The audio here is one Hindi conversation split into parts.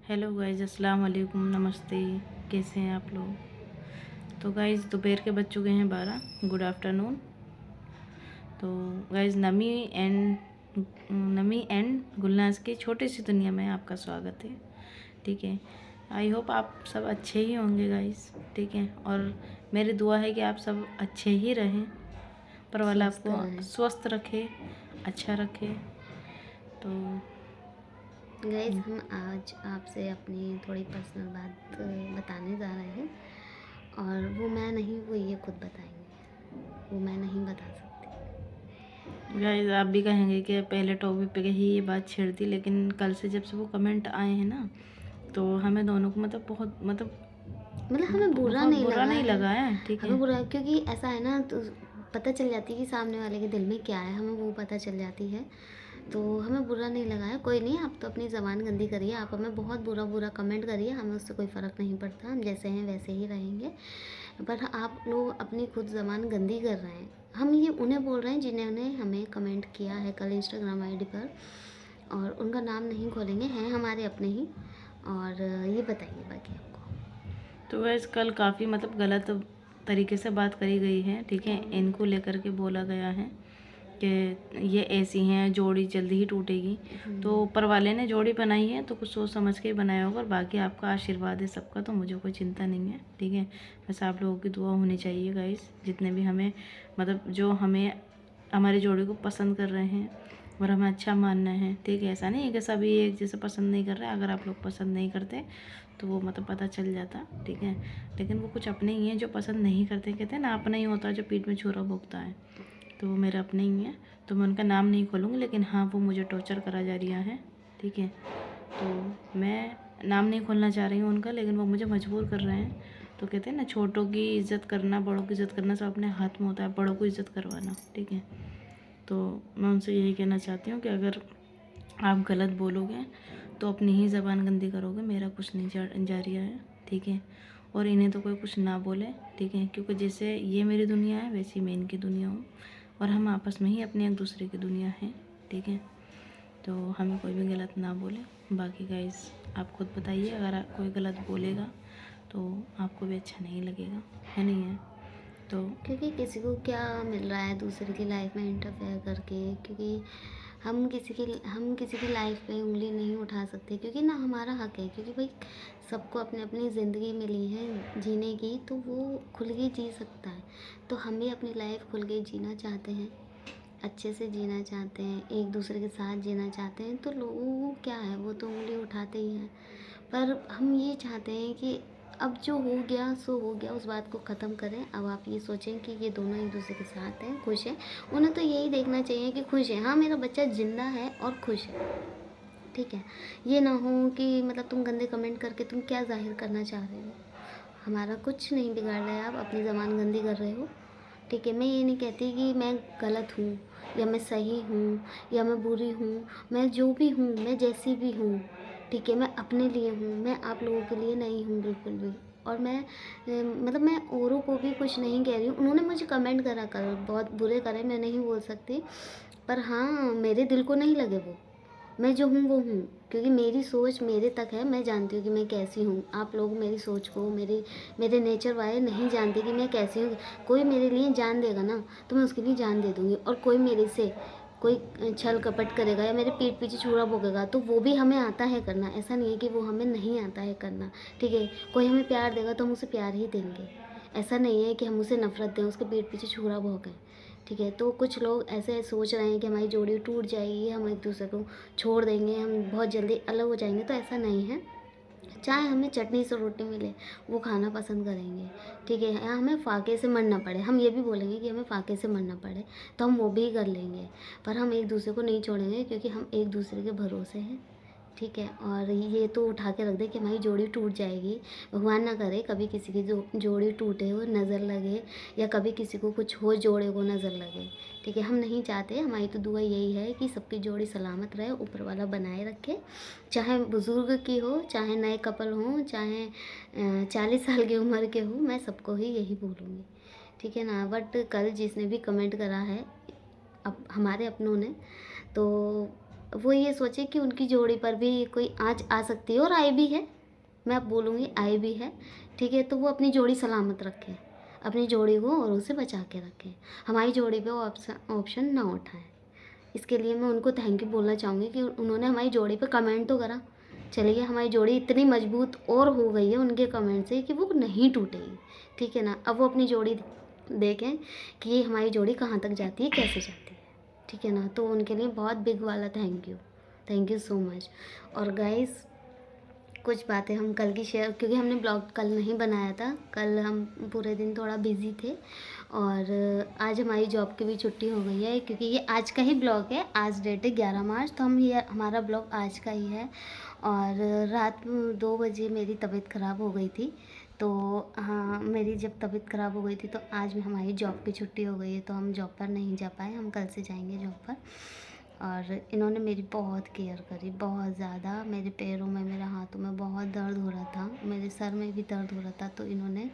हेलो गाइज, अस्सलाम वालेकुम, नमस्ते। कैसे हैं आप लोग? तो गाइज दोपहर के बज चुके हैं 12। Good afternoon. तो गाइज नमी एंड गुलनाज की छोटी सी दुनिया में आपका स्वागत है। ठीक है, आई होप आप सब अच्छे ही होंगे गाइज। ठीक है, और मेरी दुआ है कि आप सब अच्छे ही रहें, पर वाला स्वस्थ आपको रहें। स्वस्थ रखे, अच्छा रखे। तो गाइस, हम आज आपसे अपनी थोड़ी पर्सनल बात बताने जा रहे हैं, और वो मैं नहीं, वो ये खुद बताएंगे। वो मैं नहीं बता सकती। गाइस आप भी कहेंगे कि पहले टॉपिक पे ही ये बात छेड़ दी, लेकिन कल से जब से वो कमेंट आए हैं ना, तो हमें दोनों को मतलब बहुत मतलब हमें बुरा बहुत नहीं बुरा लगा नहीं है। लगा है। ठीक हमें है, बुरा, क्योंकि ऐसा है ना, तो पता चल जाती है कि सामने वाले के दिल में क्या है, हमें वो पता चल जाती है। तो हमें बुरा नहीं लगा है। कोई नहीं, आप तो अपनी ज़बान गंदी करिए, आप हमें बहुत बुरा बुरा कमेंट करिए, हमें उससे कोई फ़र्क नहीं पड़ता। हम जैसे हैं वैसे ही रहेंगे। पर आप लोग अपनी खुद ज़बान गंदी कर रहे हैं। हम ये उन्हें बोल रहे हैं जिन्होंने हमें कमेंट किया है कल इंस्टाग्राम आईडी पर, और उनका नाम नहीं खोलेंगे, हैं हमारे अपने ही। और ये बताइए बाकी आपको। तो वैसे कल काफ़ी मतलब गलत तरीके से बात करी गई है। ठीक है, इनको लेकर के बोला गया है कि ये ऐसी हैं, जोड़ी जल्दी ही टूटेगी। तो ऊपर वाले ने जोड़ी बनाई है तो कुछ सोच समझ के ही बनाया होगा, और बाकी आपका आशीर्वाद है सबका, तो मुझे कोई चिंता नहीं है। ठीक है, बस आप लोगों की दुआ होनी चाहिए गाइस, जितने भी हमें मतलब जो हमें हमारी जोड़ी को पसंद कर रहे हैं और हमें अच्छा मानना है। ठीक है, ऐसा नहीं है कि सभी एक जैसे पसंद नहीं कर रहे। अगर आप लोग पसंद नहीं करते तो वो मतलब पता चल जाता। ठीक है, लेकिन वो कुछ अपने ही हैं जो पसंद नहीं करते। कहते हैं ना, अपना ही होता है जो पीठ में छुरा भोंकता है, तो वो मेरे अपने ही हैं। तो मैं उनका नाम नहीं खोलूँगी, लेकिन हाँ, वो मुझे टॉर्चर करा जा रहा है। ठीक है, तो मैं नाम नहीं खोलना चाह रही हूँ उनका, लेकिन वो मुझे मजबूर कर रहे हैं। तो कहते हैं ना, छोटों की इज़्ज़त करना, बड़ों की इज़्ज़त करना सब अपने हाथ में होता है, बड़ों को इज़्ज़त करवाना। ठीक है, तो मैं उनसे यही कहना चाहती हूँ कि अगर आप गलत बोलोगे तो अपनी ही ज़बान गंदी करोगे, मेरा कुछ नहीं जा रहा है। ठीक है, और इन्हें तो कोई कुछ ना बोले। ठीक है, क्योंकि जैसे ये मेरी दुनिया है वैसे ही मैं इनकी दुनिया हूँ, और हम आपस में ही अपने एक दूसरे की दुनिया है। ठीक है, तो हमें कोई भी गलत ना बोले। बाकी गाइस आप खुद बताइए, अगर कोई गलत बोलेगा तो आपको भी अच्छा नहीं लगेगा, है नहीं है? तो क्योंकि किसी को क्या मिल रहा है दूसरे की लाइफ में इंटरफेयर करके? क्योंकि हम किसी की लाइफ पे उंगली नहीं उठा सकते, क्योंकि ना हमारा हक है। क्योंकि भाई, सबको अपनी अपनी ज़िंदगी मिली है जीने की, तो वो खुल के जी सकता है। तो हम भी अपनी लाइफ खुल के जीना चाहते हैं, अच्छे से जीना चाहते हैं, एक दूसरे के साथ जीना चाहते हैं। तो लोगों को क्या है, वो तो उंगली उठाते ही हैं। पर हम ये चाहते हैं कि अब जो हो गया सो हो गया, उस बात को ख़त्म करें। अब आप ये सोचें कि ये दोनों एक दूसरे के साथ हैं, खुश हैं। उन्हें तो यही देखना चाहिए कि खुश है, हाँ मेरा बच्चा ज़िंदा है और खुश है। ठीक है, ये ना हो कि मतलब तुम गंदे कमेंट करके तुम क्या ज़ाहिर करना चाह रहे हो। हमारा कुछ नहीं बिगाड़ रहे, आप अपनी ज़बान गंदी कर रहे हो। ठीक है, मैं ये नहीं कहती कि मैं गलत हूँ या मैं सही हूँ या मैं बुरी हूँ। मैं जो भी हूँ, मैं जैसी भी हूँ, ठीक है, मैं अपने लिए हूँ, मैं आप लोगों के लिए नहीं हूँ बिल्कुल भी। और मैं मतलब मैं औरों को भी कुछ नहीं कह रही हूँ। उन्होंने मुझे कमेंट करा कर बहुत बुरे करे, मैं नहीं बोल सकती। पर हाँ, मेरे दिल को नहीं लगे वो। मैं जो हूँ वो हूँ, क्योंकि मेरी सोच मेरे तक है। मैं जानती हूँ कि मैं कैसी हूँ। आप लोग मेरी सोच को, मेरे नेचर वाले नहीं जानते कि मैं कैसी हूँ। कोई मेरे लिए जान देगा ना, तो मैं उसके लिए जान दे दूँगी। और कोई मेरे से कोई छल कपट करेगा या मेरे पीठ पीछे छुरा भोंकेगा, तो वो भी हमें आता है करना। ऐसा नहीं है कि वो हमें नहीं आता है करना। ठीक है, कोई हमें प्यार देगा तो हम उसे प्यार ही देंगे। ऐसा नहीं है कि हम उसे नफ़रत दें, उसके पीठ पीछे छुरा भोंकें। ठीक है, तो कुछ लोग ऐसे सोच रहे हैं कि हमारी जोड़ी टूट जाएगी, हम एक दूसरे को छोड़ देंगे, हम बहुत जल्दी अलग हो जाएंगे। तो ऐसा नहीं है। चाहे हमें चटनी से रोटी मिले, वो खाना पसंद करेंगे। ठीक है, या हमें फाके से मरना पड़े, हम ये भी बोलेंगे कि हमें फाके से मरना पड़े, तो हम वो भी कर लेंगे। पर हम एक दूसरे को नहीं छोड़ेंगे, क्योंकि हम एक दूसरे के भरोसे हैं। ठीक है, और ये तो उठा के रख दे कि हमारी जोड़ी टूट जाएगी। भगवान ना करे कभी किसी की जोड़ी टूटे हो, नज़र लगे, या कभी किसी को कुछ हो जोड़े को नज़र लगे। ठीक है, हम नहीं चाहते। हमारी तो दुआ यही है कि सबकी जोड़ी सलामत रहे, ऊपर वाला बनाए रखे। चाहे बुज़ुर्ग की हो, चाहे नए कपल हों, चाहे 40 साल की उम्र के हो, मैं सबको ही यही बोलूँगी। ठीक है ना। बट कल जिसने भी कमेंट करा है, अब हमारे अपनों ने, तो वो ये सोचे कि उनकी जोड़ी पर भी कोई आँच आ सकती है, और आई भी है, मैं अब बोलूँगी आई भी है, ठीक है। तो वो अपनी जोड़ी सलामत रखें, अपनी जोड़ी को और उसे बचा के रखें, हमारी जोड़ी पे वो ऑप्शन ना उठाएं। इसके लिए मैं उनको थैंक यू बोलना चाहूँगी कि उन्होंने हमारी जोड़ी पे कमेंट तो करा। चलिए, हमारी जोड़ी इतनी मजबूत और हो गई है उनके कमेंट से कि वो नहीं टूटेगी, ठीक है ना। अब वो अपनी जोड़ी देखें कि ये हमारी जोड़ी कहाँ तक जाती है, कैसे जाती है, ठीक है ना। तो उनके लिए बहुत बिग वाला थैंक यू सो मच। और गाइस, कुछ बातें हम कल की शेयर, क्योंकि हमने ब्लॉग कल नहीं बनाया था, कल हम पूरे दिन थोड़ा बिजी थे, और आज हमारी जॉब की भी छुट्टी हो गई है, क्योंकि ये आज का ही ब्लॉग है। आज डेट है 11 मार्च, तो ये हमारा ब्लॉग आज का ही है। और रात 2 बजे मेरी तबीयत ख़राब हो गई थी, तो हाँ, मेरी जब तबीयत ख़राब हो गई थी तो आज हमारी जॉब की छुट्टी हो गई है, तो हम जॉब पर नहीं जा पाए, हम कल से जाएंगे जॉब पर। और इन्होंने मेरी बहुत केयर करी, बहुत ज़्यादा। मेरे पैरों में, मेरे हाथों में बहुत दर्द हो रहा था, मेरे सर में भी दर्द हो रहा था, तो इन्होंने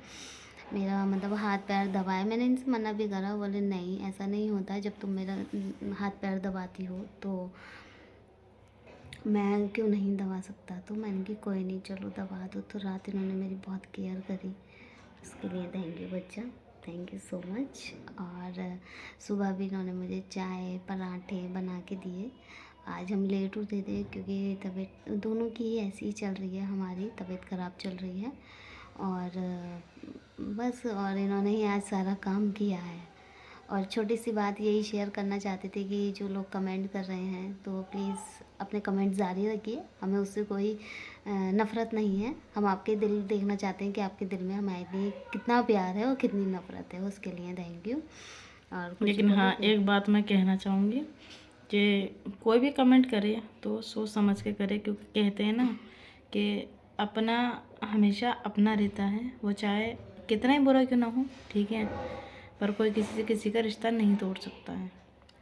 मेरा मतलब हाथ पैर दबाए। मैंने इनसे मना भी करा, बोले नहीं ऐसा नहीं होता, जब तुम मेरा हाथ पैर दबाती हो तो मैं क्यों नहीं दबा सकता। तो मैंने कि कोई नहीं, चलो दबा दो। तो रात इन्होंने मेरी बहुत केयर करी, उसके लिए थैंक यू बच्चा, थैंक यू सो मच। और सुबह भी इन्होंने मुझे चाय पराठे बना के दिए। आज हम लेट उठे थे क्योंकि तबीयत दोनों की ही ऐसी ही चल रही है, हमारी तबीयत ख़राब चल रही है, और बस। और इन्होंने ही आज सारा काम किया है। और छोटी सी बात यही शेयर करना चाहते थे कि जो लोग कमेंट कर रहे हैं, तो प्लीज़ अपने कमेंट जारी रखिए, हमें उससे कोई नफ़रत नहीं है। हम आपके दिल देखना चाहते हैं कि आपके दिल में हमारे लिए कितना प्यार है और कितनी नफ़रत है, उसके लिए थैंक यू। और कुछ लेकिन हाँ, बोलोगे? एक बात मैं कहना चाहूँगी कि कोई भी कमेंट करे तो सोच समझ के करे, क्योंकि कहते हैं ना कि अपना हमेशा अपना रहता है, वो चाहे कितना ही बुरा क्यों ना हो, ठीक है, पर कोई किसी से किसी का रिश्ता नहीं तोड़ सकता है,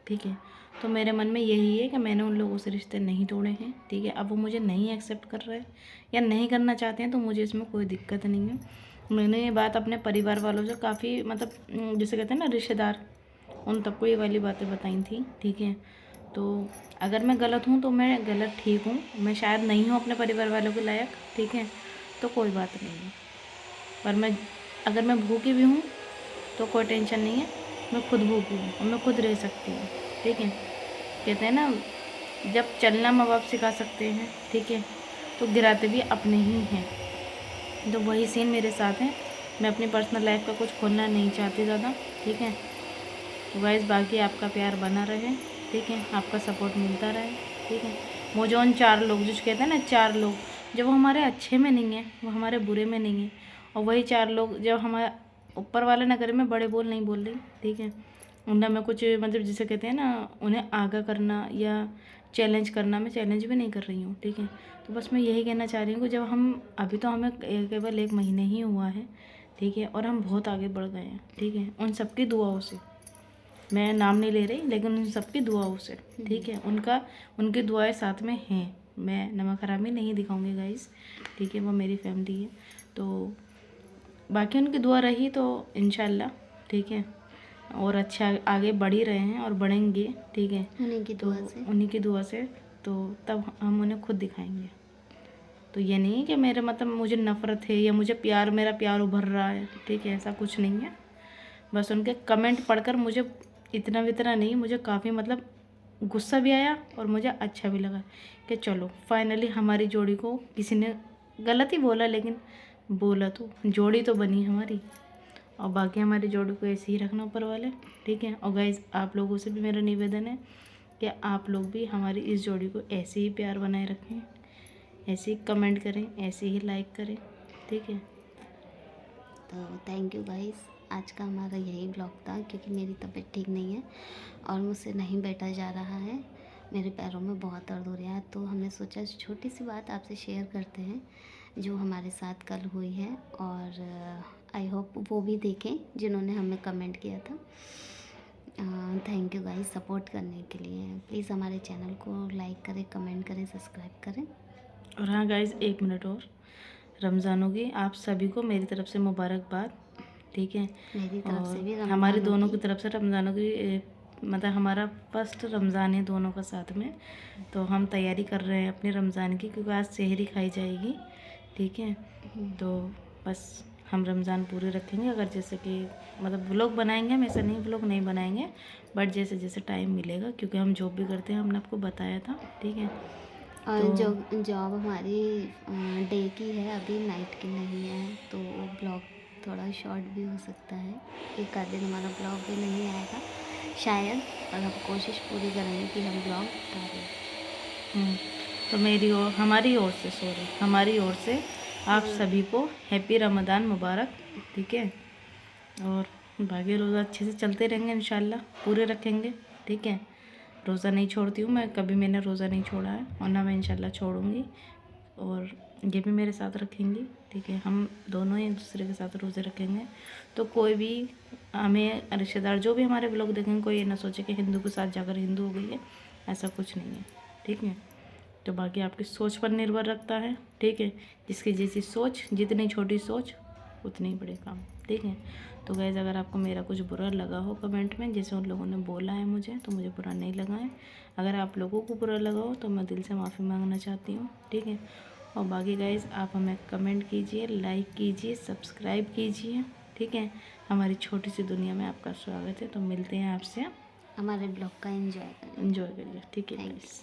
ठीक है। तो मेरे मन में यही है कि मैंने उन लोगों से रिश्ते नहीं तोड़े हैं, ठीक है। अब वो मुझे नहीं एक्सेप्ट कर रहे या नहीं करना चाहते हैं तो मुझे इसमें कोई दिक्कत नहीं है। मैंने ये बात अपने परिवार वालों से काफ़ी मतलब जैसे कहते हैं ना रिश्तेदार, उन तक को ये वाली बातें बताई थी, ठीक है। तो अगर मैं गलत हूँ तो मैं गलत ठीक हूँ, मैं शायद नहीं हूँ अपने परिवार वालों के लायक, ठीक है, तो कोई बात नहीं है। पर मैं अगर मैं भूखी भी हूँ तो कोई टेंशन नहीं है, मैं खुद भूखी हूँ और मैं खुद रह सकती हूँ, ठीक है। कहते हैं ना, जब चलना माँ बाप सिखा सकते हैं, ठीक है, तो गिराते भी अपने ही हैं। तो वही सीन मेरे साथ है। मैं अपनी पर्सनल लाइफ का कुछ खोलना नहीं चाहती ज़्यादा, ठीक है। तो गाइस, बाकी आपका प्यार बना रहे, ठीक है, आपका सपोर्ट मिलता रहे, ठीक है। वो जो उन 4 लोग जो कहते हैं ना, 4 लोग जब वो हमारे अच्छे में नहीं है, वो हमारे बुरे में नहीं है, और वही 4 लोग जब हमारे ऊपर वाले ना करे, मैं बड़े बोल नहीं बोल रही, ठीक है, उनमें मैं कुछ मतलब जिसे कहते हैं ना, उन्हें आगा करना या चैलेंज करना, मैं चैलेंज भी नहीं कर रही हूँ, ठीक है। तो बस मैं यही कहना चाह रही हूँ कि जब हम अभी तो हमें केवल 1 महीने ही हुआ है, ठीक है, और हम बहुत आगे बढ़ गए हैं, ठीक है, उन सबकी दुआओं से। मैं नाम नहीं ले रही, लेकिन उन सबकी दुआओं से, ठीक है, उनकी दुआएं साथ में हैं। मैं नमक हरामी नहीं दिखाऊंगी गाइस, ठीक है, वो मेरी फैमिली है। तो बाकी उनकी दुआ रही तो इंशाल्लाह, ठीक है, और अच्छा आगे बढ़ ही रहे हैं और बढ़ेंगे, ठीक है, उन्हीं की तो दुआ से। उन्हीं की दुआ से। तो तब हम उन्हें खुद दिखाएंगे। तो ये नहीं है कि मेरे मतलब मुझे नफ़रत है या मुझे प्यार, मेरा प्यार उभर रहा है, ठीक है, ऐसा कुछ नहीं है। बस उनके कमेंट पढ़कर मुझे इतना वितना नहीं, मुझे काफ़ी मतलब गुस्सा भी आया और मुझे अच्छा भी लगा कि चलो फाइनली हमारी जोड़ी को किसी ने गलत ही बोला, लेकिन बोला तो जोड़ी तो बनी हमारी। और बाकी हमारी जोड़ी को ऐसे ही रखना ऊपर वाले, ठीक है। और गाइज़, आप लोगों से भी मेरा निवेदन है कि आप लोग भी हमारी इस जोड़ी को ऐसे ही प्यार बनाए रखें, ऐसे ही कमेंट करें, ऐसे ही लाइक करें, ठीक है। तो थैंक यू गाइस, आज का हमारा यही ब्लॉग था, क्योंकि मेरी तबीयत ठीक नहीं है और मुझसे नहीं बैठा जा रहा है, मेरे पैरों में बहुत दर्द हो रहा है। तो हमने सोचा छोटी सी बात आपसे शेयर करते हैं जो हमारे साथ कल हुई है, और आई होप वो भी देखें जिन्होंने हमें कमेंट किया था। थैंक यू गाइस सपोर्ट करने के लिए। प्लीज़ हमारे चैनल को लाइक करें, कमेंट करें, सब्सक्राइब करें। और हाँ गाइज़, 1 मिनट और, रमज़ानों की आप सभी को मेरी तरफ से मुबारकबाद, ठीक है। मेरी तरफ से और भी हमारी रमज़ानों दोनों की की तरफ से रमज़ानों की मतलब हमारा फर्स्ट रमज़ान है दोनों का साथ में, तो हम तैयारी कर रहे हैं अपने रमज़ान की, क्योंकि आज सेहरी खाई जाएगी, ठीक है। तो बस हम रमज़ान पूरे रखेंगे। अगर जैसे कि मतलब व्लॉग बनाएंगे हम, ऐसा नहीं व्लॉग नहीं बनाएंगे, बट जैसे जैसे टाइम मिलेगा, क्योंकि हम जॉब भी करते हैं, हमने आपको बताया था, ठीक है। और तो जो जॉब हमारी डे की है, अभी नाइट की नहीं है, तो वो ब्लॉग थोड़ा शॉर्ट भी हो सकता है। एक आध दिन हमारा ब्लॉग भी नहीं आएगा शायद, और हम कोशिश पूरी करेंगे कि हम ब्लॉग डालें। तो हमारी ओर से आप सभी को हैप्पी रमज़ान मुबारक, ठीक है। और बाकी रोज़ा अच्छे से चलते रहेंगे, इंशाल्लाह पूरे रखेंगे, ठीक है। रोज़ा नहीं छोड़ती हूँ मैं, कभी मैंने रोज़ा नहीं छोड़ा है, और ना मैं इंशाल्लाह छोड़ूंगी। और ये भी मेरे साथ रखेंगी, ठीक है। हम दोनों एक दूसरे के साथ रोज़े रखेंगे। तो कोई भी हमें रिश्तेदार जो भी हमारे ब्लॉग देखेंगे, कोई ये ना सोचे कि हिंदू के साथ जाकर हिंदू हो गई है, ऐसा कुछ नहीं है, ठीक है। तो बाकी आपकी सोच पर निर्भर रखता है, ठीक है। जिसकी जैसी सोच, जितनी छोटी सोच उतने ही बड़े काम, ठीक है। तो गाइस, अगर आपको मेरा कुछ बुरा लगा हो कमेंट में, जैसे उन लोगों ने बोला है मुझे, तो मुझे बुरा नहीं लगा है। अगर आप लोगों को बुरा लगा हो तो मैं दिल से माफ़ी मांगना चाहती हूँ, ठीक है। और बाकी गाइस, आप हमें कमेंट कीजिए, लाइक कीजिए, सब्सक्राइब कीजिए, ठीक है। हमारी छोटी सी दुनिया में आपका स्वागत है। तो मिलते हैं आपसे, हमारे ब्लॉग का एंजॉय करें। एंजॉय करिए, ठीक है थैंक यू। गाइस।